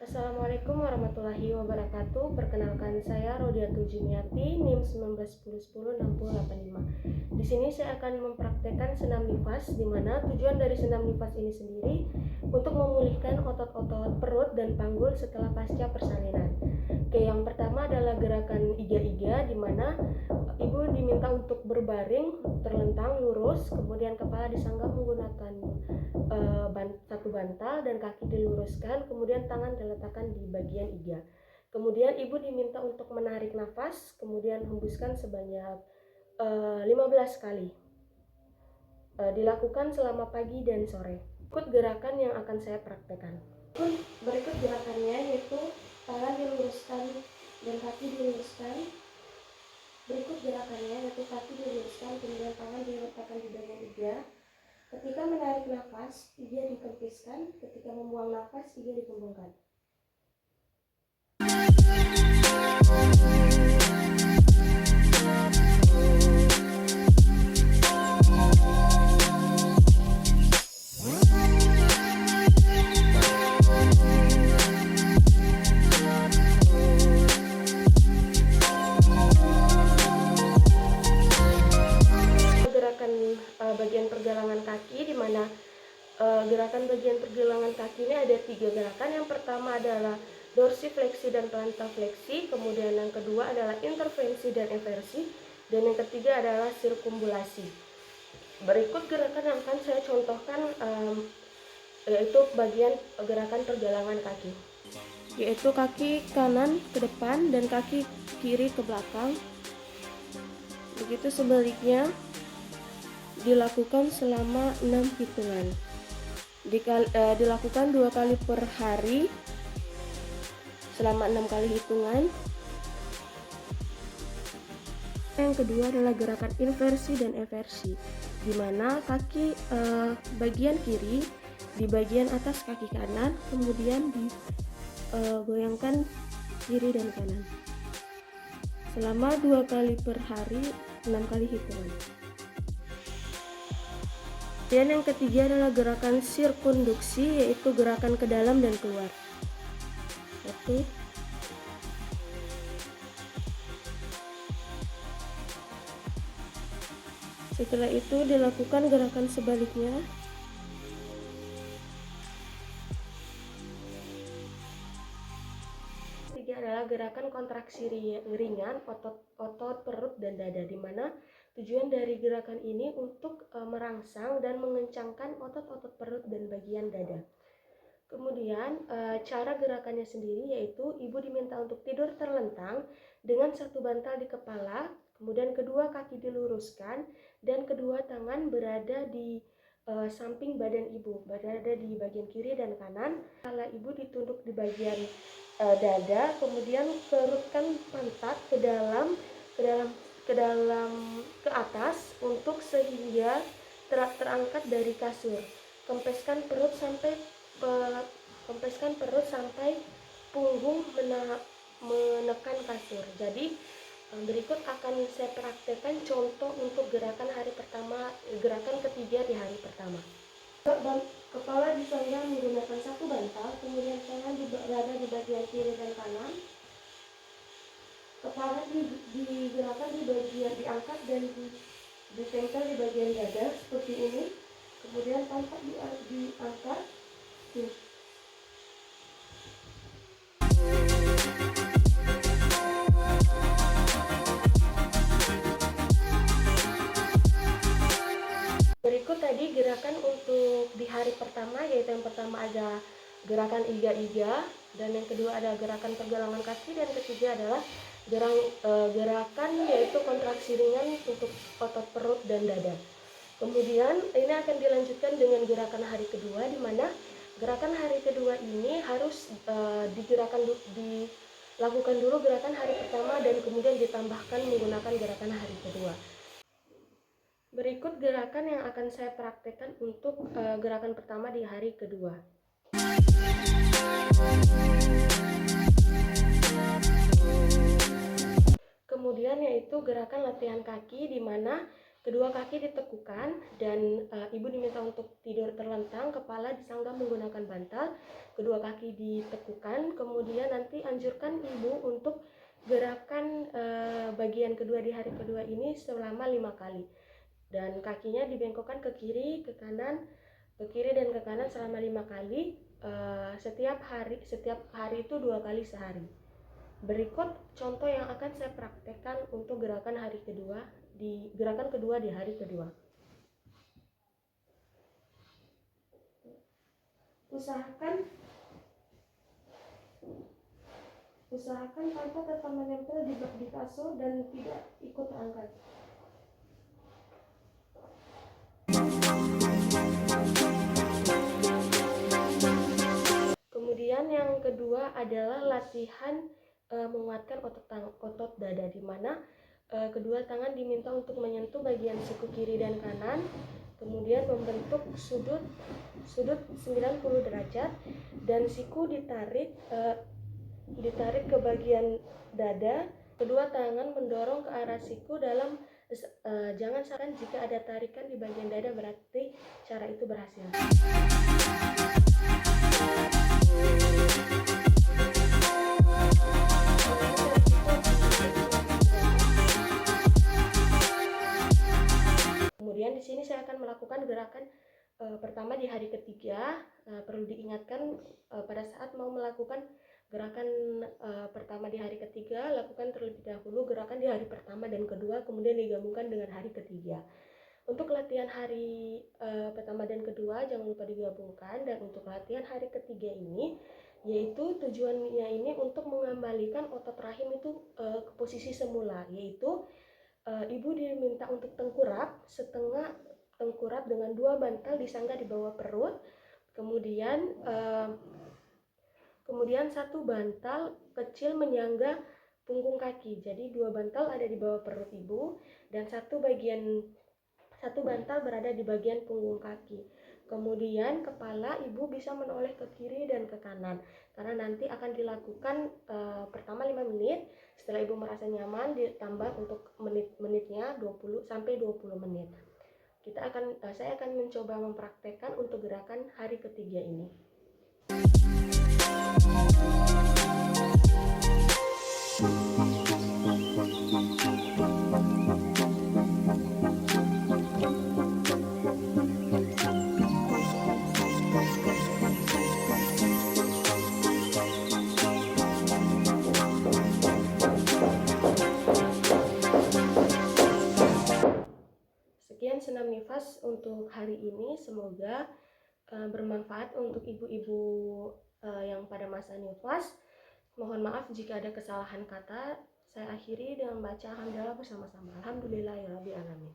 Assalamualaikum warahmatullahi wabarakatuh. Perkenalkan saya Rodiatul Juniati, NIM 1910106085. Di sini saya akan mempraktekkan senam nifas, di mana tujuan dari senam nifas ini sendiri untuk memulihkan otot-otot perut dan panggul setelah pasca persalinan. Oke, yang pertama adalah gerakan iga-iga, di mana ibu diminta untuk berbaring terlentang lurus, kemudian kepala disanggah menggunakan satu bantal dan kaki diluruskan, kemudian tangan diletakkan di bagian iga. Kemudian ibu diminta untuk menarik nafas, kemudian hembuskan sebanyak 15 kali. Dilakukan selama pagi dan sore. Berikut gerakan yang akan saya praktekkan. Berikut gerakannya yaitu tangan diluruskan dan kaki diluruskan. Berikut gerakannya yaitu kaki diluruskan, kemudian tangan diletakkan di bagian iga. Ketika menarik nafas, iga dikempiskan. Ketika membuang nafas, iga dikembangkan. Bagian pergelangan kaki, di mana gerakan bagian pergelangan kaki ini ada 3 gerakan. Yang pertama adalah dorsifleksi dan plantafleksi, kemudian yang kedua adalah intervensi dan eversi, dan yang ketiga adalah sirkumbulasi. Berikut gerakan yang akan saya contohkan yaitu bagian gerakan pergelangan kaki, yaitu kaki kanan ke depan dan kaki kiri ke belakang. Begitu sebaliknya, dilakukan selama 6 hitungan. Dilakukan 2 kali per hari selama 6 kali hitungan. Yang kedua adalah gerakan inversi dan eversi, di mana kaki bagian kiri di bagian atas kaki kanan, kemudian digoyangkan kiri dan kanan selama 2 kali per hari, 6 kali hitungan. Dan yang ketiga adalah gerakan sirkunduksi, yaitu gerakan ke dalam dan keluar. Oke. Setelah itu dilakukan gerakan sebaliknya. Ketiga adalah gerakan kontraksi ringan otot perut dan dada, di mana tujuan dari gerakan ini untuk merangsang dan mengencangkan otot-otot perut dan bagian dada. Kemudian cara gerakannya sendiri yaitu ibu diminta untuk tidur terlentang dengan satu bantal di kepala, kemudian kedua kaki diluruskan dan kedua tangan berada di samping badan ibu, berada di bagian kiri dan kanan. Kepala ibu ditunduk di bagian dada, kemudian kerutkan pantat ke atas untuk sehingga terangkat dari kasur. Kempeskan perut sampai punggung menekan kasur. Jadi berikut akan saya praktekkan contoh untuk gerakan hari pertama, gerakan ketiga di hari pertama. Kepala disanggah menggunakan satu bantal, kemudian tangan berada di bagian kiri dan kanan. Kepala digerakkan di bagian diangkat dan ditempel di bagian dada seperti ini. Kemudian pantat diangkat. Berikut tadi gerakan untuk di hari pertama, yaitu yang pertama ada gerakan iga-iga, dan yang kedua ada gerakan pergelangan kaki, dan ketiga adalah gerakan yaitu kontraksi ringan untuk otot perut dan dada. Kemudian ini akan dilanjutkan dengan gerakan hari kedua, di mana gerakan hari kedua ini harus dilakukan dulu gerakan hari pertama dan kemudian ditambahkan menggunakan gerakan hari kedua. Berikut gerakan yang akan saya praktekkan untuk gerakan pertama di hari kedua. Kemudian yaitu gerakan latihan kaki, di mana Kedua kaki ditekukan dan ibu diminta untuk tidur terlentang, kepala disanggah menggunakan bantal. Kedua kaki ditekukan, kemudian nanti anjurkan ibu untuk gerakan bagian kedua di hari kedua ini selama 5 kali. Dan kakinya dibengkokkan ke kiri, ke kiri dan ke kanan selama 5 kali. Setiap hari itu 2 kali sehari. Berikut contoh yang akan saya praktekkan untuk gerakan kedua di hari kedua. Usahakan pantat tetap menempel di kasur dan tidak ikut terangkat. Kemudian yang kedua adalah latihan menguatkan otot dada, di mana kedua tangan diminta untuk menyentuh bagian siku kiri dan kanan, kemudian membentuk sudut 90 derajat dan siku ditarik ke bagian dada. Kedua tangan mendorong ke arah siku dalam jangan saran jika ada tarikan di bagian dada, berarti cara itu berhasil. Kemudian di sini saya akan melakukan gerakan pertama di hari ketiga. Perlu diingatkan pada saat mau melakukan gerakan pertama di hari ketiga, lakukan terlebih dahulu gerakan di hari pertama dan kedua, kemudian digabungkan dengan hari ketiga. Untuk latihan hari pertama dan kedua jangan lupa digabungkan, dan untuk latihan hari ketiga ini yaitu tujuannya ini untuk mengembalikan otot rahim itu ke posisi semula, yaitu ibu diminta untuk tengkurap setengah tengkurap dengan 2 bantal disanggah di bawah perut, kemudian 1 bantal kecil menyangga punggung kaki. Jadi 2 bantal ada di bawah perut ibu dan satu bantal berada di bagian punggung kaki. Kemudian kepala ibu bisa menoleh ke kiri dan ke kanan, karena nanti akan dilakukan pertama 5 menit. Setelah ibu merasa nyaman, ditambah untuk menitnya 20 sampai 20 menit. Saya akan mencoba mempraktekkan untuk gerakan hari ketiga ini. Sekian senam nifas untuk hari ini, semoga bermanfaat untuk ibu-ibu yang pada masa nifas. Mohon maaf jika ada kesalahan kata. Saya akhiri dengan baca alhamdulillah bersama-sama. Alhamdulillahirabbil alamin.